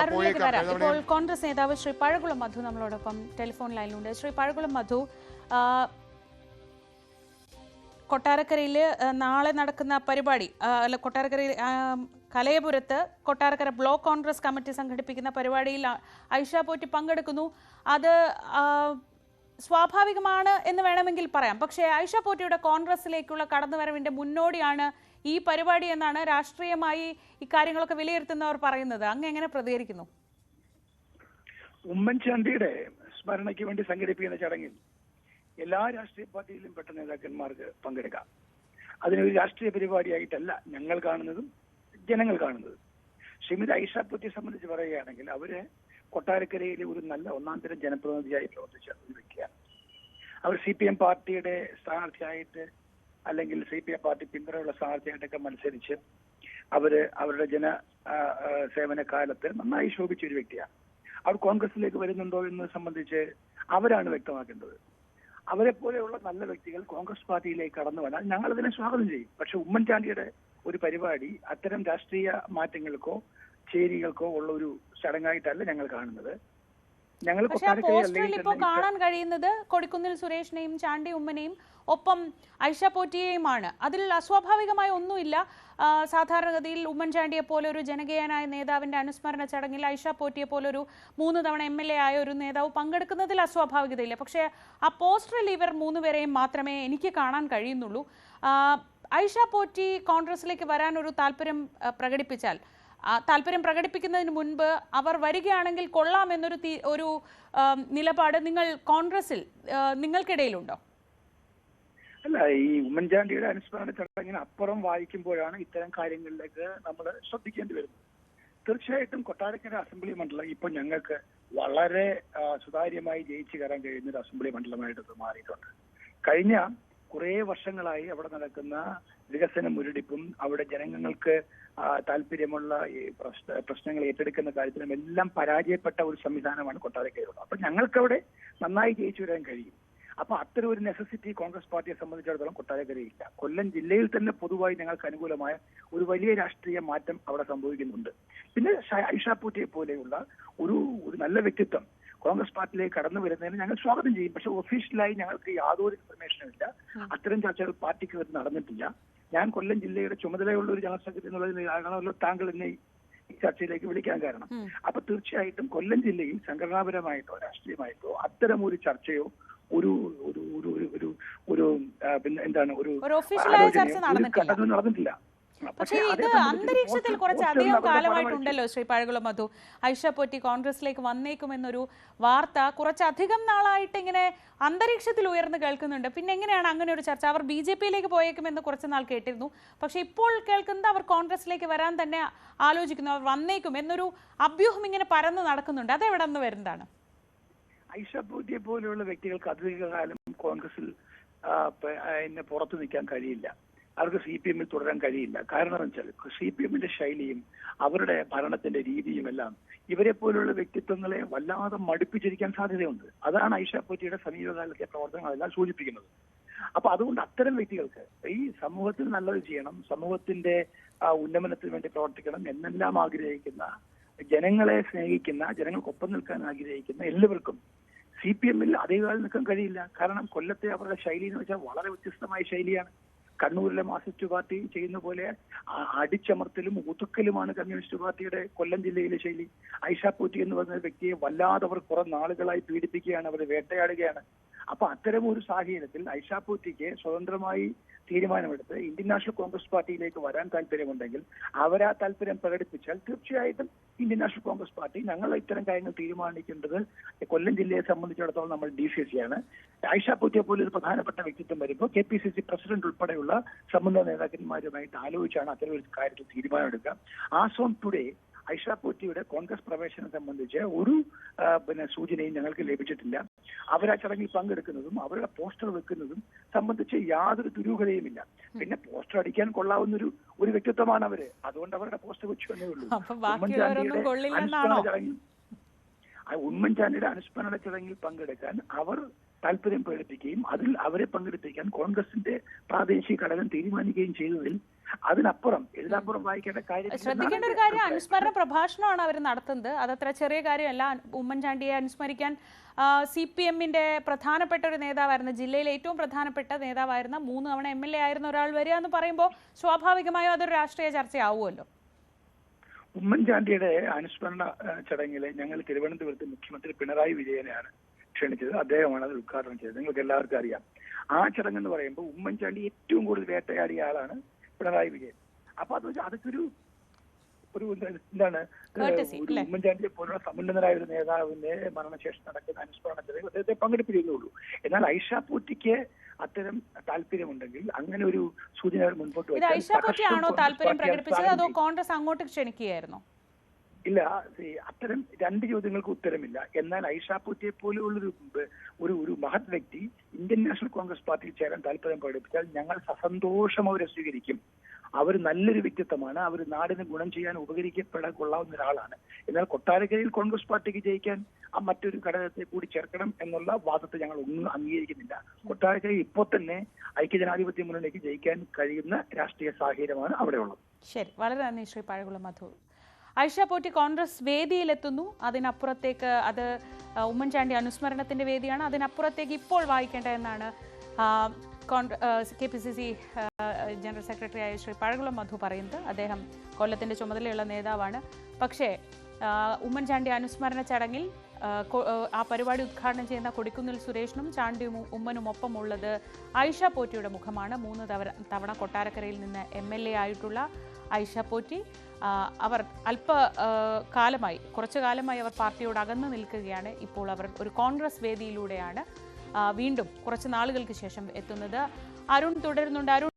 അരുണിലേക്ക് വരാം. ഇപ്പോൾ കോൺഗ്രസ് നേതാവ് ശ്രീ പഴകുളം മധു നമ്മളോടൊപ്പം ടെലിഫോൺ ലൈനിലുണ്ട്. ശ്രീ പഴകുളം മധു, കൊട്ടാരക്കരയിൽ നാളെ നടക്കുന്ന പരിപാടി, കൊട്ടാരക്കരയിൽ കലയപുരത്ത് കൊട്ടാരക്കര ബ്ലോക്ക് കോൺഗ്രസ് കമ്മിറ്റി സംഘടിപ്പിക്കുന്ന പരിപാടിയിൽ ഐഷ പോറ്റി പങ്കെടുക്കുന്നു. അത് സ്വാഭാവികമാണ് എന്ന് വേണമെങ്കിൽ പറയാം. പക്ഷേ ഐഷ പോറ്റിയുടെ കോൺഗ്രസിലേക്കുള്ള കടന്നുവരവിന്റെ മുന്നോടിയാണ് ഈ പരിപാടി എന്നാണ് രാഷ്ട്രീയമായി ഇക്കാര്യങ്ങളൊക്കെ വിലയിരുത്തുന്നവർ പറയുന്നത്. അങ്ങ് എങ്ങനെ പ്രതികരിക്കുന്നു? ഉമ്മൻചാണ്ടിയുടെ സ്മരണയ്ക്ക് വേണ്ടി സംഘടിപ്പിക്കുന്ന ചടങ്ങിൽ എല്ലാ രാഷ്ട്രീയ പാർട്ടിയിലും പെട്ട നേതാക്കന്മാർക്ക് പങ്കെടുക്കാം. അതിനൊരു രാഷ്ട്രീയ പരിപാടിയായിട്ടല്ല ഞങ്ങൾ കാണുന്നതും ജനങ്ങൾ കാണുന്നതും. ശ്രീമതി ഐഷ പോറ്റിയെ സംബന്ധിച്ച് പറയുകയാണെങ്കിൽ അവര് കൊട്ടാരക്കരയിലെ ഒരു നല്ല ഒന്നാന്തരം ജനപ്രതിനിധിയായി പ്രവർത്തിച്ച ഒരു വ്യക്തിയാണ്. അവർ CPM പാർട്ടിയുടെ സ്ഥാനാർത്ഥിയായിട്ട് അല്ലെങ്കിൽ CPM പാർട്ടി പിന്തുണയുള്ള സ്ഥാനാർത്ഥിയായിട്ടൊക്കെ മത്സരിച്ച് അവരുടെ സേവന കാലത്ത് നന്നായി ശോഭിച്ച ഒരു വ്യക്തിയാണ്. അവർ കോൺഗ്രസിലേക്ക് വരുന്നുണ്ടോ എന്ന് സംബന്ധിച്ച് അവരാണ് വ്യക്തമാക്കേണ്ടത്. അവരെ പോലെയുള്ള നല്ല വ്യക്തികൾ കോൺഗ്രസ് പാർട്ടിയിലേക്ക് കടന്നു വന്നാൽ ഞങ്ങൾ അതിനെ സ്വാഗതം ചെയ്യും. പക്ഷെ ഉമ്മൻചാണ്ടിയുടെ ഒരു പരിപാടി അത്തരം രാഷ്ട്രീയ മാറ്റങ്ങൾക്കോ ചേരികൾക്കോ ഉള്ള ഒരു ചടങ്ങായിട്ടല്ല ഞങ്ങൾ കാണുന്നത്. ഞങ്ങൾ പോസ്റ്ററിൽ ഇപ്പോൾ കാണാൻ കഴിയുന്നത് കൊടിക്കുന്നിൽ സുരേഷിനെയും ചാണ്ടി ഉമ്മനെയും ഒപ്പം ഐഷ പോറ്റിയെയുമാണ്. അതിൽ അസ്വാഭാവികമായ ഒന്നുമില്ല. സാധാരണഗതിയിൽ ഉമ്മൻചാണ്ടിയെ പോലെ ഒരു ജനകീയനായ നേതാവിന്റെ അനുസ്മരണ ചടങ്ങിൽ ഐഷ പോറ്റിയെ പോലൊരു 3 തവണ MLA ആയ ഒരു നേതാവ് പങ്കെടുക്കുന്നതിൽ അസ്വാഭാവികതയില്ല. പക്ഷേ ആ പോസ്റ്ററിൽ ഇവർ 3 പേരെയും മാത്രമേ എനിക്ക് കാണാൻ കഴിയുന്നുള്ളൂ. ഐഷ പോറ്റി കോൺഗ്രസിലേക്ക് വരാൻ ഒരു താല്പര്യം പ്രകടിപ്പിക്കുന്നതിന് മുൻപ് അവർ വരികയാണെങ്കിൽ കൊള്ളാമെന്നൊരു നിലപാട് നിങ്ങൾ കോൺഗ്രസിൽ നിങ്ങൾക്കിടയിലുണ്ടോ? അല്ല, ഈ ഉമ്മൻചാണ്ടിയുടെ അനുസ്മരണ ചടങ്ങിന് അപ്പുറം വായിക്കുമ്പോഴാണ് ഇത്തരം കാര്യങ്ങളിലേക്ക് നമ്മൾ ശ്രദ്ധിക്കേണ്ടി വരുന്നത്. തീർച്ചയായിട്ടും കൊട്ടാരക്കര അസംബ്ലി മണ്ഡലം ഇപ്പോൾ ഞങ്ങൾക്ക് വളരെ സുതാര്യമായി ജയിച്ചു കയറാൻ കഴിയുന്ന ഒരു അസംബ്ലി മണ്ഡലമായിട്ട് മാറിയിട്ടുണ്ട്. കഴിഞ്ഞ കുറേ വർഷങ്ങളായി അവിടെ നടക്കുന്ന വികസന മുരടിപ്പും അവിടെ ജനങ്ങൾക്ക് താല്പര്യമുള്ള ഈ പ്രശ്നങ്ങൾ ഏറ്റെടുക്കുന്ന കാര്യത്തിലും എല്ലാം പരാജയപ്പെട്ട ഒരു സംവിധാനമാണ് കൊട്ടാരക്കരയുള്ളത്. അപ്പൊ ഞങ്ങൾക്കവിടെ നന്നായി ജയിച്ചു വരാൻ കഴിയും. അപ്പൊ അത്തരം ഒരു നെസസിറ്റി കോൺഗ്രസ് പാർട്ടിയെ സംബന്ധിച്ചിടത്തോളം കൊട്ടാരക്കരയില്ല. കൊല്ലം ജില്ലയിൽ തന്നെ പൊതുവായി ഞങ്ങൾക്ക് അനുകൂലമായ ഒരു വലിയ രാഷ്ട്രീയ മാറ്റം അവിടെ സംഭവിക്കുന്നുണ്ട്. പിന്നെ ഐഷ പോറ്റിയെ പോലെയുള്ള ഒരു നല്ല വ്യക്തിത്വം കോൺഗ്രസ് പാർട്ടിയിലേക്ക് കടന്നു വരുന്നതിന് ഞങ്ങൾ സ്വാഗതം ചെയ്യും. പക്ഷെ ഒഫീഷ്യലായി ഞങ്ങൾക്ക് യാതൊരു ഇൻഫർമേഷനും ഇല്ല. അത്തരം ചർച്ചകൾ പാർട്ടിക്ക് നടന്നിട്ടില്ല. ഞാൻ കൊല്ലം ജില്ലയുടെ ചുമതലയുള്ള ഒരു ജനറൽ സെക്രട്ടറി എന്നുള്ളതിനാണല്ലോ താങ്കൾ എന്നെ ഈ ചർച്ചയിലേക്ക് വിളിക്കാൻ കാരണം. അപ്പൊ തീർച്ചയായിട്ടും കൊല്ലം ജില്ലയിൽ സംഘടനാപരമായിട്ടോ രാഷ്ട്രീയമായിട്ടോ അത്തരം ഒരു ചർച്ചയോ നടന്നിട്ടില്ല. പക്ഷേ ഇത് അന്തരീക്ഷത്തിൽ കുറച്ചധികം കാലമായിട്ടുണ്ടല്ലോ ശ്രീ പഴകുളം മധു. ഐഷ പോറ്റി കോൺഗ്രസിലേക്ക് വന്നേക്കുമെന്നൊരു വാർത്ത കുറച്ചധികം നാളായിട്ട് ഇങ്ങനെ അന്തരീക്ഷത്തിൽ ഉയർന്നു കേൾക്കുന്നുണ്ട്. പിന്നെ എങ്ങനെയാണ് അങ്ങനെ ഒരു ചർച്ച? അവർ BJP-യിലേക്ക് പോയേക്കുമെന്ന് കുറച്ച് നാൾ കേട്ടിരുന്നു. പക്ഷെ ഇപ്പോൾ കേൾക്കുന്നത് അവർ കോൺഗ്രസിലേക്ക് വരാൻ തന്നെ ആലോചിക്കുന്നു, അവർ വന്നേക്കും എന്നൊരു അഭ്യൂഹം ഇങ്ങനെ പരന്ന് നടക്കുന്നുണ്ട്. അതെവിടെ നിന്ന് വരുന്നതാണ്? ഐഷ പോറ്റിയെ പോലെയുള്ള വ്യക്തികൾക്ക് അധികകാലം കോൺഗ്രസിൽ പുറത്തു നിൽക്കാൻ കഴിയില്ല. അവർക്ക് CPM-ൽ തുടരാൻ കഴിയില്ല. കാരണം എന്ന് വെച്ചാൽ CPM-ന്റെ ശൈലിയും അവരുടെ ഭരണത്തിന്റെ രീതിയും എല്ലാം ഇവരെ പോലുള്ള വ്യക്തിത്വങ്ങളെ വല്ലാതെ മടുപ്പിച്ചിരിക്കാൻ സാധ്യതയുണ്ട്. അതാണ് ഐഷ പോറ്റിയുടെ സമീപകാലത്തെ പ്രവർത്തനങ്ങളെല്ലാം സൂചിപ്പിക്കുന്നത്. അപ്പൊ അതുകൊണ്ട് അത്തരം വ്യക്തികൾക്ക് ഈ സമൂഹത്തിൽ നല്ലത് ചെയ്യണം, സമൂഹത്തിന്റെ ഉന്നമനത്തിന് വേണ്ടി പ്രവർത്തിക്കണം എന്നെല്ലാം ആഗ്രഹിക്കുന്ന, ജനങ്ങളെ സ്നേഹിക്കുന്ന, ജനങ്ങൾക്കൊപ്പം നിൽക്കാൻ ആഗ്രഹിക്കുന്ന എല്ലാവർക്കും CPM-ൽ അധികകാലം നിൽക്കാൻ കഴിയില്ല. കാരണം കൊല്ലത്തെ അവരുടെ ശൈലി എന്ന് വെച്ചാൽ വളരെ വ്യത്യസ്തമായ ശൈലിയാണ്. കണ്ണൂരിലെ മാർക്സിസ്റ്റ് പാർട്ടി ചെയ്യുന്ന പോലെ അടിച്ചമർത്തലും ഒതുക്കലുമാണ് കമ്മ്യൂണിസ്റ്റ് പാർട്ടിയുടെ കൊല്ലം ജില്ലയിലെ ശൈലി. ഐഷ പോറ്റി എന്ന് പറയുന്ന വ്യക്തിയെ വല്ലാതെ അവർ കുറെ നാളുകളായി പീഡിപ്പിക്കുകയാണ്, അവർ വേട്ടയാടുകയാണ്. അപ്പൊ അത്തരം ഒരു സാഹചര്യത്തിൽ ഐഷ പോറ്റിക്ക് സ്വതന്ത്രമായി തീരുമാനമെടുത്ത് ഇന്ത്യൻ നാഷണൽ കോൺഗ്രസ് പാർട്ടിയിലേക്ക് വരാൻ താല്പര്യമുണ്ടെങ്കിൽ അവരാ താല്പര്യം പ്രകടിപ്പിച്ചാൽ തീർച്ചയായിട്ടും ഇന്ത്യൻ നാഷണൽ കോൺഗ്രസ് പാർട്ടി ഞങ്ങൾ ഇത്തരം കാര്യങ്ങൾ തീരുമാനിക്കേണ്ടത് കൊല്ലം ജില്ലയെ സംബന്ധിച്ചിടത്തോളം നമ്മൾ DCC-യാണ്. ഐഷ പോറ്റിയെ പോലെ ഒരു പ്രധാനപ്പെട്ട വ്യക്തിത്വം വരുമ്പോൾ KPCC പ്രസിഡന്റ് ഉൾപ്പെടെയുള്ള സംബന്ധ നേതാക്കന്മാരുമായിട്ട് ആലോചിച്ചാണ് അത്തരം ഒരു കാര്യത്തിൽ തീരുമാനമെടുക്കുക. ആസ് ഓൺ ടുഡേ ഐഷ പോറ്റിയുടെ കോൺഗ്രസ് പ്രവേശനം സംബന്ധിച്ച് ഒരു സൂചനയും ഞങ്ങൾക്ക് ലഭിച്ചിട്ടില്ല. അവരാ ചടങ്ങിൽ പങ്കെടുക്കുന്നതും അവരുടെ പോസ്റ്റർ വെക്കുന്നതും സംബന്ധിച്ച് യാതൊരു ദുരൂഹതയുമില്ല. പിന്നെ പോസ്റ്റർ അടിക്കാൻ കൊള്ളാവുന്ന ഒരു വ്യക്തിത്വമാണ് അവര്. അതുകൊണ്ട് അവരുടെ പോസ്റ്റർ വെച്ചു എന്നേ ഉള്ളൂ. ഉമ്മൻചാണ്ടിയുടെ അനുസ്മരണ ചടങ്ങിൽ പങ്കെടുക്കാൻ അവർ താല്പര്യം പ്രകടിപ്പിക്കുകയും അതിൽ അവരെ പങ്കെടുപ്പിക്കാൻ കോൺഗ്രസിന്റെ പ്രാദേശിക ഘടകം തീരുമാനിക്കുകയും ചെയ്തതിൽ ഇതിനപ്പുറം വായിക്കേണ്ട കാര്യം. ശ്രദ്ധിക്കേണ്ട ഒരു കാര്യം, അനുസ്മരണ പ്രഭാഷണമാണ് അവർ നടത്തുന്നത്. അതത്ര ചെറിയ കാര്യമല്ല. ഉമ്മൻചാണ്ടിയെ അനുസ്മരിക്കാൻ CPM-ന്റെ പ്രധാനപ്പെട്ട ഒരു നേതാവായിരുന്ന, ജില്ലയിലെ ഏറ്റവും പ്രധാനപ്പെട്ട നേതാവായിരുന്ന, 3 തവണ MLA ആയിരുന്ന ഒരാൾ വരിക എന്ന് പറയുമ്പോൾ സ്വാഭാവികമായും അതൊരു രാഷ്ട്രീയ ചർച്ചയാവുമല്ലോ. ഉമ്മൻചാണ്ടിയുടെ അനുസ്മരണ ചടങ്ങിൽ ഞങ്ങൾ തിരുവനന്തപുരത്ത് മുഖ്യമന്ത്രി പിണറായി വിജയനെയാണ് ക്ഷണിച്ചത്. അദ്ദേഹമാണ് അത് ഉദ്ഘാടനം ചെയ്തത്. നിങ്ങൾക്ക് എല്ലാവർക്കും അറിയാം. ആ ചടങ്ങെന്ന് പറയുമ്പോൾ ഉമ്മൻചാണ്ടി ഏറ്റവും കൂടുതൽ വേട്ടയാടിയ ആളാണ് പിണറായി വിജയൻ. അപ്പൊ അതൊക്കെ ഒരു എന്താണ്, ഉമ്മൻചാണ്ടിയെ പോലുള്ള സമുന്നതനായ ഒരു നേതാവിന്റെ മരണശേഷം നടക്കുന്ന അനുസ്മരണ ചടങ്ങിൽ അദ്ദേഹത്തെ പങ്കെടുപ്പിക്കുന്നുള്ളൂ. എന്നാൽ ഐഷ പോറ്റിക്ക് അത്തരം താല്പര്യമുണ്ടെങ്കിൽ അങ്ങനെ ഒരു സൂചന മുൻപോട്ട് ക്ഷണിക്കുകയായിരുന്നു. ഇല്ല, അത്തരം 2 ചോദ്യങ്ങൾക്ക് ഉത്തരമില്ല. എന്നാൽ ഐഷ പോറ്റിയെ പോലെയുള്ളൊരു ഒരു മഹത് വ്യക്തി ഇന്ത്യൻ നാഷണൽ കോൺഗ്രസ് പാർട്ടിയിൽ ചേരാൻ താല്പര്യം പ്രകടിപ്പിച്ചാൽ ഞങ്ങൾ സസന്തോഷം അവരെ സ്വീകരിക്കും. അവർ നല്ലൊരു വ്യക്തിത്വമാണ്. അവർ നാടിന് ഗുണം ചെയ്യാൻ ഉപകരിക്കപ്പെടാൻ കൊള്ളാവുന്ന ഒരാളാണ്. എന്നാൽ കൊട്ടാരക്കരയിൽ കോൺഗ്രസ് പാർട്ടിക്ക് ജയിക്കാൻ ആ മറ്റൊരു ഘടകത്തെ കൂടി ചേർക്കണം എന്നുള്ള വാദത്തെ ഞങ്ങൾ ഒന്നും അംഗീകരിക്കുന്നില്ല. കൊട്ടാരക്കരയിൽ ഇപ്പോൾ തന്നെ ഐക്യജനാധിപത്യ മുന്നണിക്ക് ജയിക്കാൻ കഴിയുന്ന രാഷ്ട്രീയ സാഹചര്യമാണ് അവിടെയുള്ളത്. ശരി, വളരെ നന്ദി ശ്രീ പഴകുളം മധു. ഐഷ പോറ്റി കോൺഗ്രസ് വേദിയിലെത്തുന്നു. അതിനപ്പുറത്തേക്ക് അത് ഉമ്മൻചാണ്ടി അനുസ്മരണത്തിന്റെ വേദിയാണ്. അതിനപ്പുറത്തേക്ക് ഇപ്പോൾ വായിക്കേണ്ട എന്നാണ് KPCC ജനറൽ സെക്രട്ടറിയായ ശ്രീ പഴകുളം മധു പറയുന്നത്. അദ്ദേഹം കൊല്ലത്തിന്റെ ചുമതലയുള്ള നേതാവാണ്. പക്ഷേ ഉമ്മൻചാണ്ടി അനുസ്മരണ ചടങ്ങിൽ ആ പരിപാടി ഉദ്ഘാടനം ചെയ്യുന്ന കൊടിക്കുന്നിൽ സുരേഷിനും ചാണ്ടിയും ഉമ്മനും ഒപ്പമുള്ളത് ഐഷ പോറ്റിയുടെ മുഖമാണ്. 3 തവണ കൊട്ടാരക്കരയിൽ നിന്ന് MLA ആയിട്ടുള്ള ഐഷ പോറ്റി. അവർ കുറച്ചു കാലമായി അവർ പാർട്ടിയോട് അകന്നു നിൽക്കുകയാണ്. ഇപ്പോൾ അവർ ഒരു കോൺഗ്രസ് വേദിയിലൂടെയാണ് വീണ്ടും കുറച്ച് നാളുകൾക്ക് ശേഷം എത്തുന്നത്. അരുൺ തുടരുന്നുണ്ട്. അരുൺ,